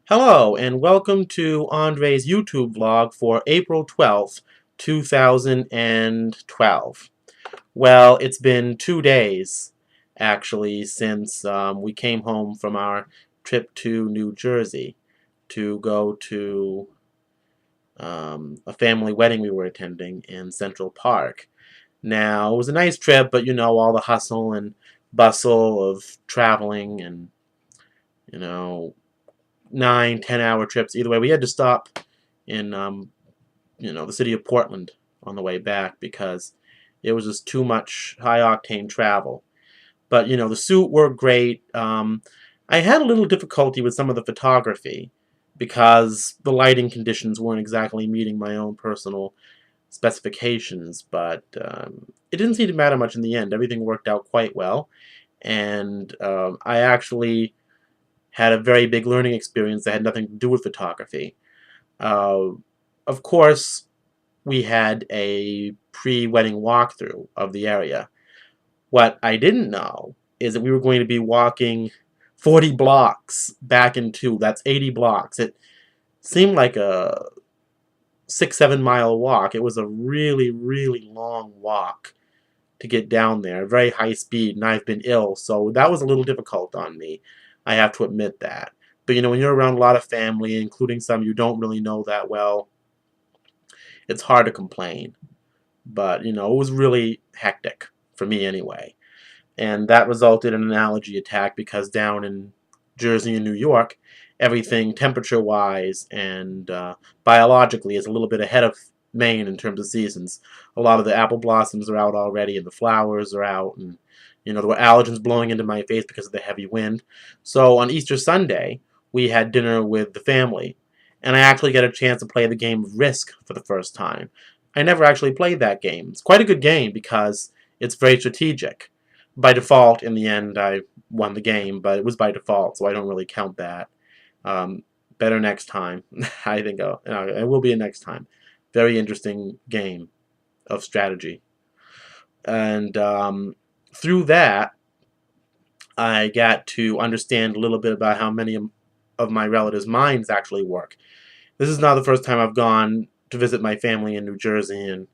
Hello, and welcome to Andre's YouTube vlog for April 12th, 2012. Well, it's been 2 days, actually, since we came home from our trip to New Jersey to go to a family wedding we were attending in Central Park. Now, it was a nice trip, but all the hustle and bustle of traveling and, you know, 9, 10 hour trips. Either way, we had to stop in the city of Portland on the way back because it was just too much high octane travel. But the suit worked great. I had a little difficulty with some of the photography because the lighting conditions weren't exactly meeting my own personal specifications, but it didn't seem to matter much in the end. Everything worked out quite well, and I actually had a very big learning experience that had nothing to do with photography. Uh, of course, we had a pre-wedding walkthrough of the area. What I didn't know is that we were going to be walking 40 blocks back and two. That's 80 blocks. It seemed like a 6, 7 mile walk. It was a really, really long walk to get down there, very high speed, and I've been ill, so that was a little difficult on me. I have to admit that. But when you're around a lot of family, including some you don't really know that well, it's hard to complain. But it was really hectic for me anyway. And that resulted in an allergy attack because down in Jersey and New York, everything temperature-wise and biologically is a little bit ahead of Maine in terms of seasons. A lot of the apple blossoms are out already and the flowers are out, and there were allergens blowing into my face because of the heavy wind. So on Easter Sunday, we had dinner with the family, and I actually got a chance to play the game of Risk for the first time. I never actually played that game. It's quite a good game because it's very strategic. By default, in the end, I won the game, but it was by default, so I don't really count that. Better next time. I think it will be a next time. Very interesting game of strategy. And through that, I got to understand a little bit about how many of my relatives' minds actually work. This is not the first time I've gone to visit my family in New Jersey and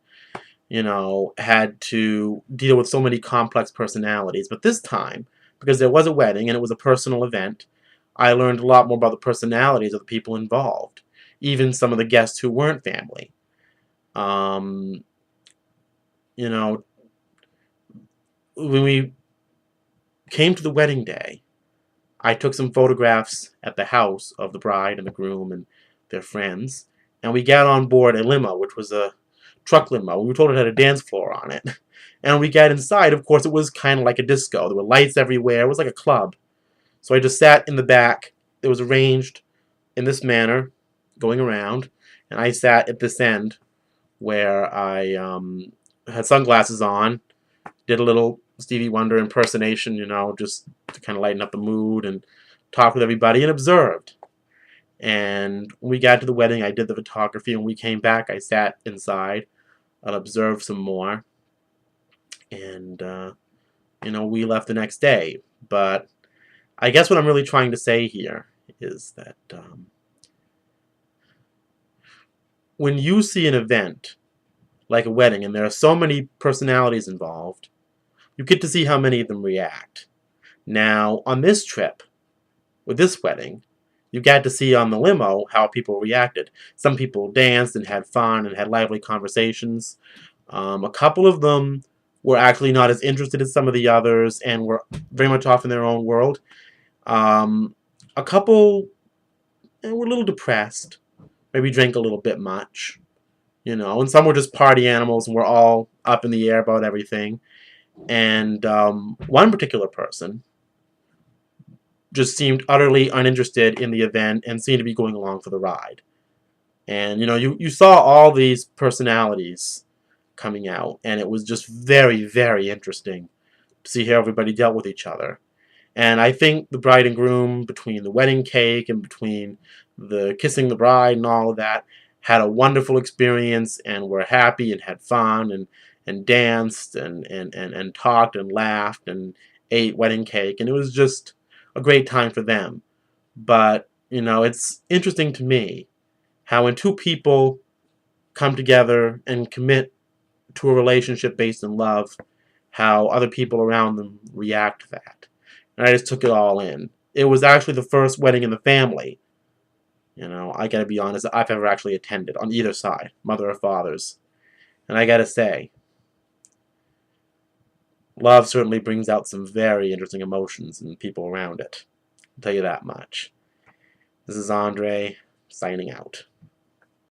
had to deal with so many complex personalities. But this time, because there was a wedding and it was a personal event, I learned a lot more about the personalities of the people involved, even some of the guests who weren't family. Um, you know, when we came to the wedding day, I took some photographs at the house of the bride and the groom and their friends, and we got on board a limo, which was a truck limo. We were told it had a dance floor on it. And we got inside, of course, it was kind of like a disco. There were lights everywhere. It was like a club. So I just sat in the back. It was arranged in this manner, going around, and I sat at this end where I had sunglasses on, did a little Stevie Wonder impersonation, just to kind of lighten up the mood and talk with everybody and observed. And when we got to the wedding, I did the photography. And when we came back, I sat inside and observed some more. And, we left the next day. But I guess what I'm really trying to say here is that when you see an event like a wedding and there are so many personalities involved, you get to see how many of them react. Now, on this trip, with this wedding, you got to see on the limo how people reacted. Some people danced and had fun and had lively conversations. A couple of them were actually not as interested as some of the others and were very much off in their own world. A couple were a little depressed, maybe drank a little bit much, and some were just party animals and were all up in the air about everything. And one particular person just seemed utterly uninterested in the event and seemed to be going along for the ride. And you saw all these personalities coming out, and it was just very, very interesting to see how everybody dealt with each other. And I think the bride and groom, between the wedding cake and between the kissing the bride and all of that, had a wonderful experience and were happy and had fun and danced and talked and laughed and ate wedding cake. And it was just a great time for them. But You know, it's interesting to me how when two people come together and commit to a relationship based in love, how other people around them react to that. And I just took it all in. It was actually the first wedding in the family. You know, I gotta be honest, I've ever actually attended on either side, mother or father's. And I gotta say, love certainly brings out some very interesting emotions in people around it. I'll tell you that much. This is Andre, signing out.